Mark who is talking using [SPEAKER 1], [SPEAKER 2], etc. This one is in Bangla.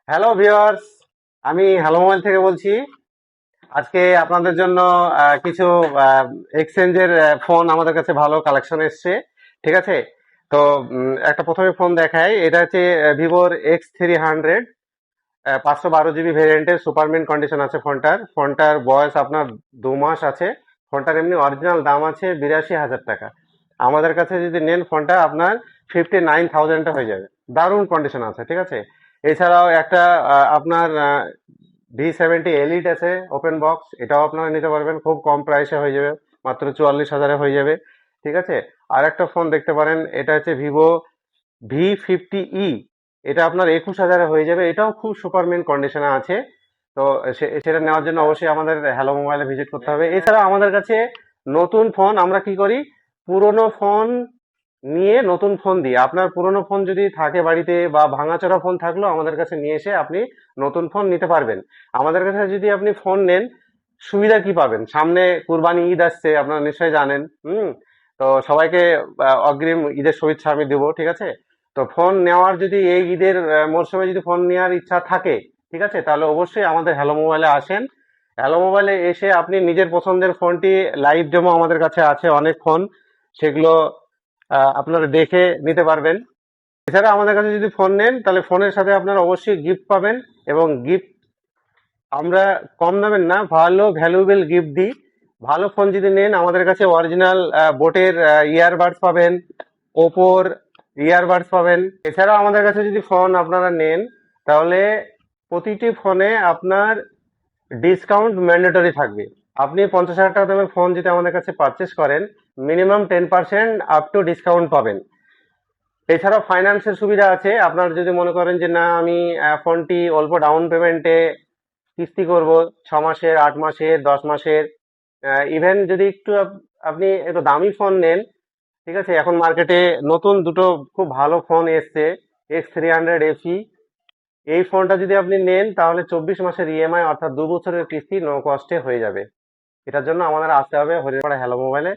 [SPEAKER 1] হ্যালো ভিউয়ার্স, আমি হ্যালো মোবাইল থেকে বলছি। আজকে আপনাদের জন্য কিছু এক্সচেঞ্জের ফোন আমাদের কাছে ভালো কালেকশন এসছে। ঠিক আছে, তো একটা প্রথমে ফোন দেখাই। এটা হচ্ছে ভিভোর X300, 512 জিবি ভেরিয়েন্টের সুপারমিন কন্ডিশন আছে ফোনটার বয়স আপনার 2 মাস আছে। ফোনটার এমনি অরিজিনাল দাম আছে 82,000 টাকা। আমাদের কাছে যদি নেন ফোনটা আপনার 59,000 হয়ে যাবে। দারুণ কন্ডিশন আছে, ঠিক আছে। এছাড়াও একটা আপনার V70 এলিট আছে ওপেন বক্স, এটাও আপনারা নিতে পারবেন, খুব কম প্রাইসে হয়ে যাবে, মাত্র 44,000-এ হয়ে যাবে। ঠিক আছে, আর একটা ফোন দেখতে পারেন, এটা হচ্ছে ভিভো V50e। এটা আপনার 21,000-এ হয়ে যাবে, এটাও খুব সুপারমিন কন্ডিশনে আছে। তো সেটা নেওয়ার জন্য অবশ্যই আমাদের হ্যালো মোবাইলে ভিজিট করতে হবে। এছাড়া আমাদের কাছে নতুন ফোন আমরা কি করি, পুরনো ফোন নিয়ে নতুন ফোন দিই। আপনার পুরনো ফোন যদি থাকে বাড়িতে বা ভাঙাচোরা ফোন থাকলেও আমাদের কাছে নিয়ে এসে আপনি নতুন ফোন নিতে পারবেন। আমাদের কাছে যদি আপনি ফোন নেন, সুবিধা কি পাবেন, সামনে কুরবানি ঈদ আসছে, আপনারা নিশ্চয়ই জানেন। তো সবাইকে অগ্রিম ঈদের শুভেচ্ছা আমি দেবো, ঠিক আছে। তো ফোন নেওয়ার যদি এই ঈদের মরশুমে যদি ফোন নেওয়ার ইচ্ছা থাকে, ঠিক আছে, তাহলে অবশ্যই আমাদের হ্যালো মোবাইলে আসেন। হ্যালো মোবাইলে এসে আপনি নিজের পছন্দের ফোনটি, লাইভ ডেমো আমাদের কাছে আছে অনেক ফোন, সেগুলো আপনারা দেখে নিতে পারবেন। এছাড়া আমাদের কাছে যদি ফোন নেন তাহলে ফোনের সাথে আপনারা অবশ্যই গিফট পাবেন, এবং গিফট আমরা কম দামের না, ভালো ভ্যালুয়েবল গিফট দিই। ভালো ফোন যদি নেন আমাদের কাছে অরিজিনাল বোটের ইয়ারবাডস পাবেন, ওপোর ইয়ারবাডস পাবেন। এছাড়াও আমাদের কাছে যদি ফোন আপনারা নেন তাহলে প্রতিটি ফোনে আপনার ডিসকাউন্ট ম্যান্ডেটরি থাকবে। আপনি 50,000 টাকা দামের ফোন যদি আমাদের কাছে পারচেস করেন, মিনিমাম 10% আপ টু ডিসকাউন্ট পাবেন। এছাড়াও ফাইন্যান্সের সুবিধা আছে। আপনার যদি মনে করেন যে না, আমি ফোনটি অল্প ডাউন পেমেন্টে কিস্তি করব, 6 মাসের, 8 মাসের, 10 মাসের, ইভেন যদি একটু আপনি একটু দামি ফোন নেন, ঠিক আছে, এখন মার্কেটে নতুন দুটো খুব ভালো ফোন এসছে, X300 FE। এই ফোনটা যদি আপনি নেন তাহলে 24 মাসের ইএমআই, অর্থাৎ 2 বছরের কিস্তি নো কস্টে হয়ে যাবে। এটার জন্য আমাদের আসতে হবে হরিপাড়া হ্যালো মোবাইলে।